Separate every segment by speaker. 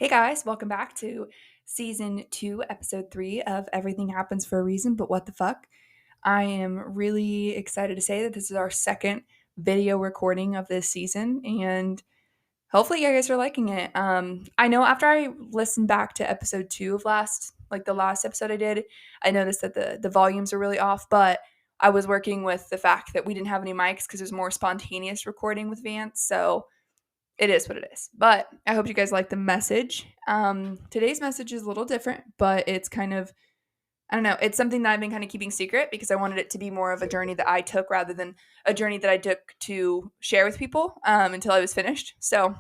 Speaker 1: Hey guys, welcome back to season 2, episode 3 of Everything Happens for a Reason, but what the fuck? I am really excited to say that this is our second video recording of this season, and hopefully you guys are liking it. I know after I listened back to episode 2 of the last episode I did, I noticed that the volumes are really off, but I was working with the fact that we didn't have any mics because there's more spontaneous recording with Vance, so it is what it is. But I hope you guys like the message. Today's message is a little different, but it's kind of, I don't know, it's something that I've been kind of keeping secret because I wanted it to be more of a journey that I took rather than a journey that I took to share with people until I was finished. So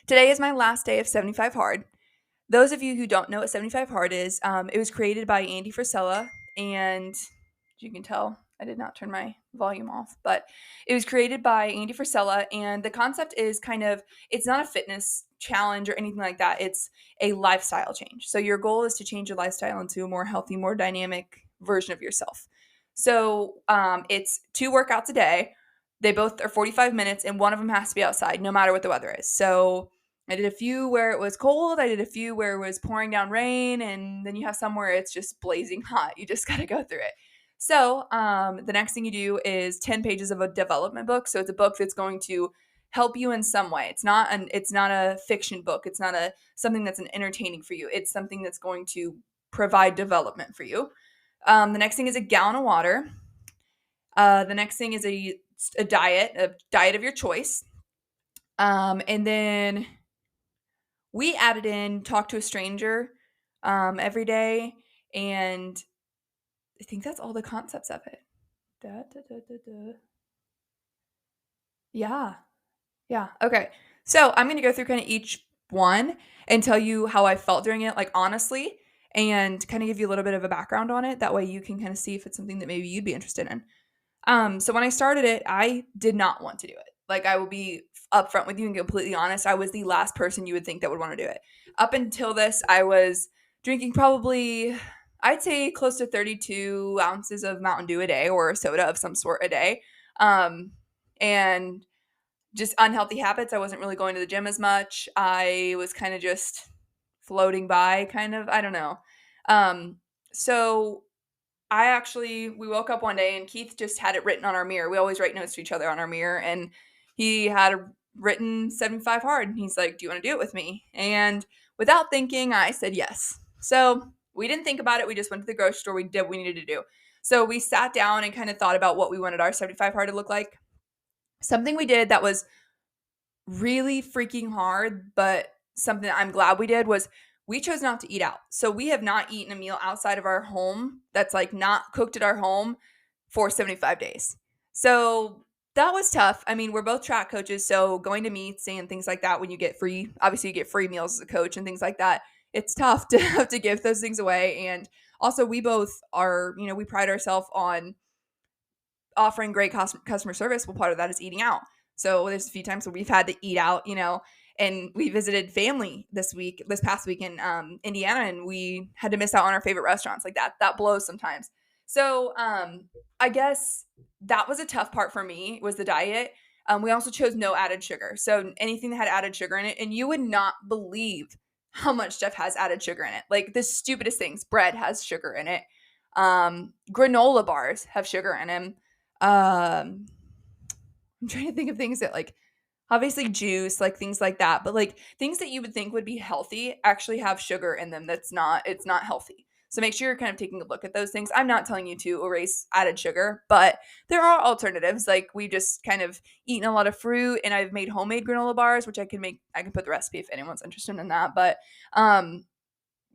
Speaker 1: today is my last day of 75 Hard. Those of you who don't know what 75 Hard is, it was created by Andy Frisella, and you can tell I did not turn my volume off, but it was created by Andy Frisella, and the concept is it's not a fitness challenge or anything like that. It's a lifestyle change. So your goal is to change your lifestyle into a more healthy, more dynamic version of yourself. So it's 2 workouts a day. They both are 45 minutes, and one of them has to be outside, no matter what the weather is. So I did a few where it was cold. I did a few where it was pouring down rain, and then you have some where it's just blazing hot. You just got to go through it. So the next thing you do is 10 pages of a development book. So it's a book that's going to help you in some way. It's not a fiction book. It's not something that's entertaining for you. It's something that's going to provide development for you. The next thing is a gallon of water. The next thing is a diet of your choice. And then we added in talk to a stranger every day, and I think that's all the concepts of it. Yeah. Yeah. Okay. So I'm going to go through kind of each one and tell you how I felt during it, like honestly, and kind of give you a little bit of a background on it. That way you can kind of see if it's something that maybe you'd be interested in. So when I started it, I did not want to do it. Like, I will be upfront with you and completely honest. I was the last person you would think that would want to do it. Up until this, I was drinking probably, I'd say, close to 32 ounces of Mountain Dew a day or a soda of some sort a day. And just unhealthy habits. I wasn't really going to the gym as much. I was kind of just floating by, kind of. I don't know. So we woke up one day and Keith just had it written on our mirror. We always write notes to each other on our mirror, and he had written 75 hard. And he's like, "Do you want to do it with me?" And without thinking, I said yes. So we didn't think about it. We just went to the grocery store. We did what we needed to do. So we sat down and kind of thought about what we wanted our 75 hard to look like. Something we did that was really freaking hard, but something that I'm glad we did was we chose not to eat out. So we have not eaten a meal outside of our home that's like not cooked at our home for 75 days. So that was tough. I mean, we're both track coaches, so going to meets and things like that when you get free, obviously you get free meals as a coach and things like that. It's tough to have to give those things away. And also we both are, we pride ourselves on offering great customer service. Well, part of that is eating out. So there's a few times where we've had to eat out, and we visited family this past week in Indiana, and we had to miss out on our favorite restaurants. Like that blows sometimes. So I guess that was a tough part for me, was the diet. We also chose no added sugar. So anything that had added sugar in it, and you would not believe how much stuff has added sugar in it. Like the stupidest things. Bread has sugar in it. Granola bars have sugar in them. I'm trying to think of things that, like, obviously juice, like things like that, but like things that you would think would be healthy actually have sugar in them. It's not healthy. So make sure you're kind of taking a look at those things. I'm not telling you to erase added sugar, but there are alternatives. Like, we just kind of eaten a lot of fruit, and I've made homemade granola bars, which I can put the recipe if anyone's interested in that. But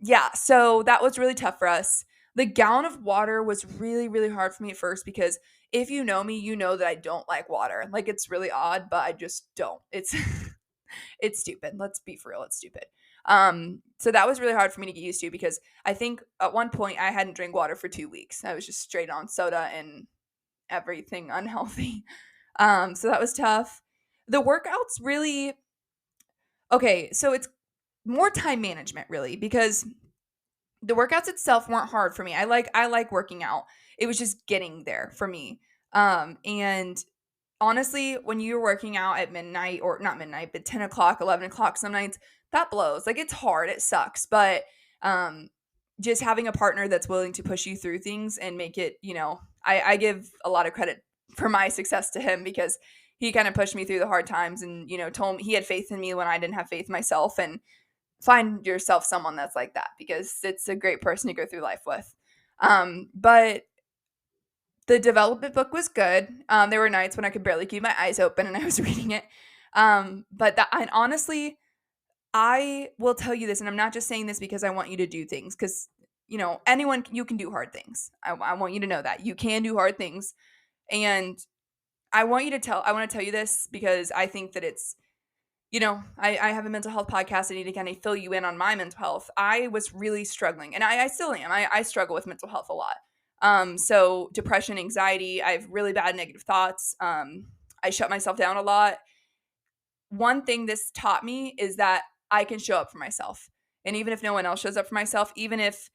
Speaker 1: yeah, so that was really tough for us. The gallon of water was really, really hard for me at first because if you know me, you know that I don't like water. Like, it's really odd, but I just don't. It's it's stupid. Let's be for real, it's stupid. So that was really hard for me to get used to because I think at one point I hadn't drank water for 2 weeks. I was just straight on soda and everything unhealthy. So that was tough. The workouts really okay, so it's more time management really, because the workouts itself weren't hard for me. I like working out. It was just getting there for me. And honestly, when you're working out at midnight, or not midnight, but 10 o'clock, 11 o'clock some nights, that blows. Like, it's hard, it sucks. But um, just having a partner that's willing to push you through things and make it, I give a lot of credit for my success to him, because he kind of pushed me through the hard times and, told me he had faith in me when I didn't have faith in myself. And find yourself someone that's like that, because it's a great person to go through life with. But the development book was good. There were nights when I could barely keep my eyes open and I was reading it. But that, and honestly, I will tell you this, and I'm not just saying this because I want you to do things, because anyone, you can do hard things. I want you to know that you can do hard things, and I want to tell you this because I think that it's, I have a mental health podcast. I need to kind of fill you in on my mental health. I was really struggling, and I still am. I struggle with mental health a lot. So depression, anxiety, I have really bad negative thoughts. I shut myself down a lot. One thing this taught me is that I can show up for myself. And even if no one else shows up for myself, even if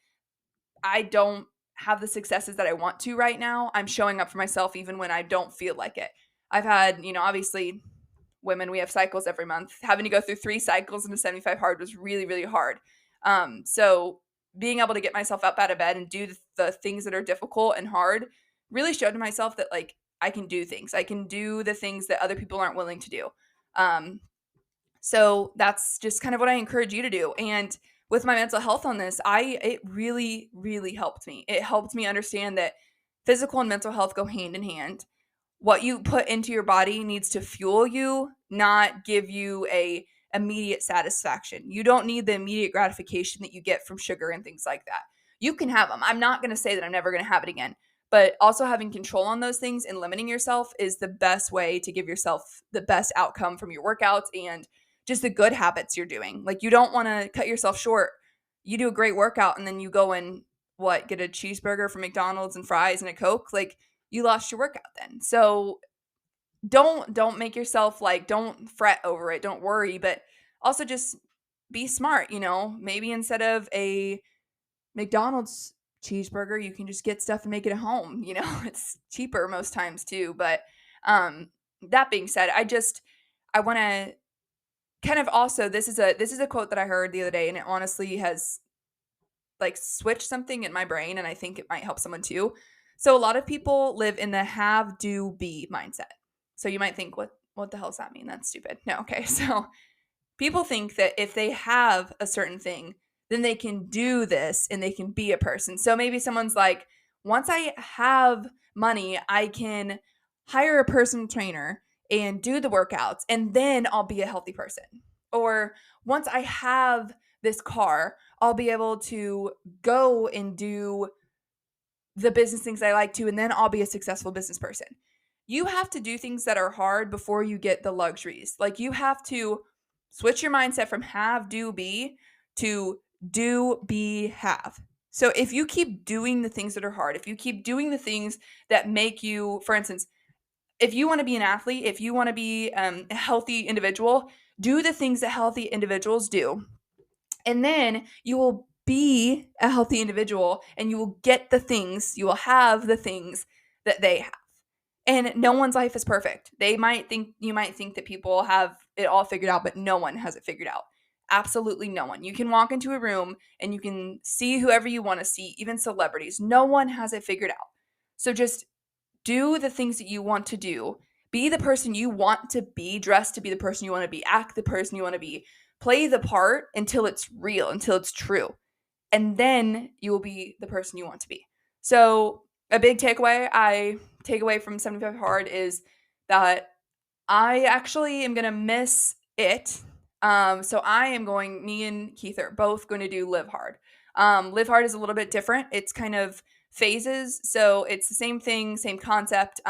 Speaker 1: I don't have the successes that I want to right now, I'm showing up for myself even when I don't feel like it. I've had, obviously, women, we have cycles every month. Having to go through 3 cycles into 75 hard was really, really hard. So being able to get myself up out of bed and do the things that are difficult and hard really showed to myself that, like, I can do things. I can do the things that other people aren't willing to do. Um, so that's just kind of what I encourage you to do. And with my mental health on this, it really, really helped me. It helped me understand that physical and mental health go hand in hand. What you put into your body needs to fuel you, not give you a immediate satisfaction. You don't need the immediate gratification that you get from sugar and things like that. You can have them. I'm not going to say that I'm never going to have it again, but also having control on those things and limiting yourself is the best way to give yourself the best outcome from your workouts and just the good habits you're doing. Like, you don't want to cut yourself short. You do a great workout and then you go and get a cheeseburger from McDonald's and fries and a Coke. Like, you lost your workout then. So don't make yourself, like, don't fret over it. Don't worry, but also just be smart, Maybe instead of a McDonald's cheeseburger, you can just get stuff and make it at home, It's cheaper most times too, but that being said, I want to kind of also, this is a quote that I heard the other day, and it honestly has, like, switched something in my brain, and I think it might help someone too. So a lot of people live in the have, do, be mindset. So you might think, what the hell does that mean? That's stupid. No, okay. So people think that if they have a certain thing, then they can do this and they can be a person. So maybe someone's like, once I have money, I can hire a personal trainer and do the workouts, and then I'll be a healthy person. Or once I have this car, I'll be able to go and do the business things I like to, and then I'll be a successful business person. You have to do things that are hard before you get the luxuries. Like, you have to switch your mindset from have, do, be to do, be, have. So if you keep doing the things that are hard, if you keep doing the things that make you, for instance, if you want to be an athlete, if you want to be a healthy individual, do the things that healthy individuals do. And then you will be a healthy individual and you will get the things, you will have the things that they have. And no one's life is perfect. You might think that people have it all figured out, but no one has it figured out. Absolutely no one. You can walk into a room and you can see whoever you want to see, even celebrities. No one has it figured out. So just do the things that you want to do. Be the person you want to be, dress to be the person you want to be, act the person you want to be. Play the part until it's real, until it's true. And then you will be the person you want to be. So a big takeaway I take away from 75 Hard is that I actually am going to miss it. So me and Keith are both going to do Live Hard. Live Hard is a little bit different. It's kind of phases. So it's the same thing, same concept,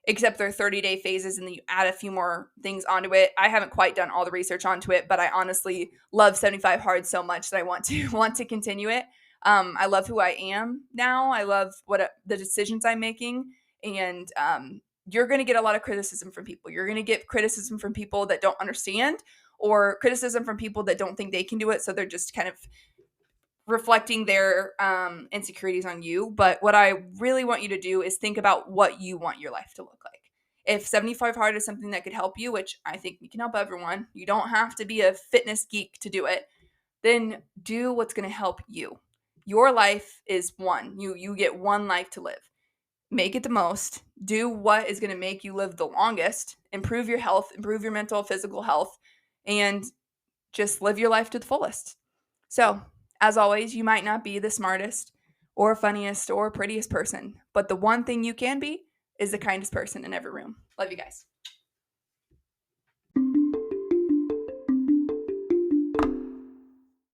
Speaker 1: except they're 30-day phases and then you add a few more things onto it. I haven't quite done all the research onto it, but I honestly love 75 Hard so much that I want to continue it. I love who I am now. I love the decisions I'm making, and you're going to get a lot of criticism from people. You're going to get criticism from people that don't understand, or criticism from people that don't think they can do it, so they're just kind of reflecting their insecurities on you. But what I really want you to do is think about what you want your life to look like. If 75 hard is something that could help you, which I think we can help everyone, you don't have to be a fitness geek to do it, then do what's going to help you. Your life is one. You get one life to live. Make it the most. Do what is going to make you live the longest. Improve your health, improve your mental, physical health, and just live your life to the fullest. So, as always, you might not be the smartest or funniest or prettiest person, but the one thing you can be is the kindest person in every room. Love you guys.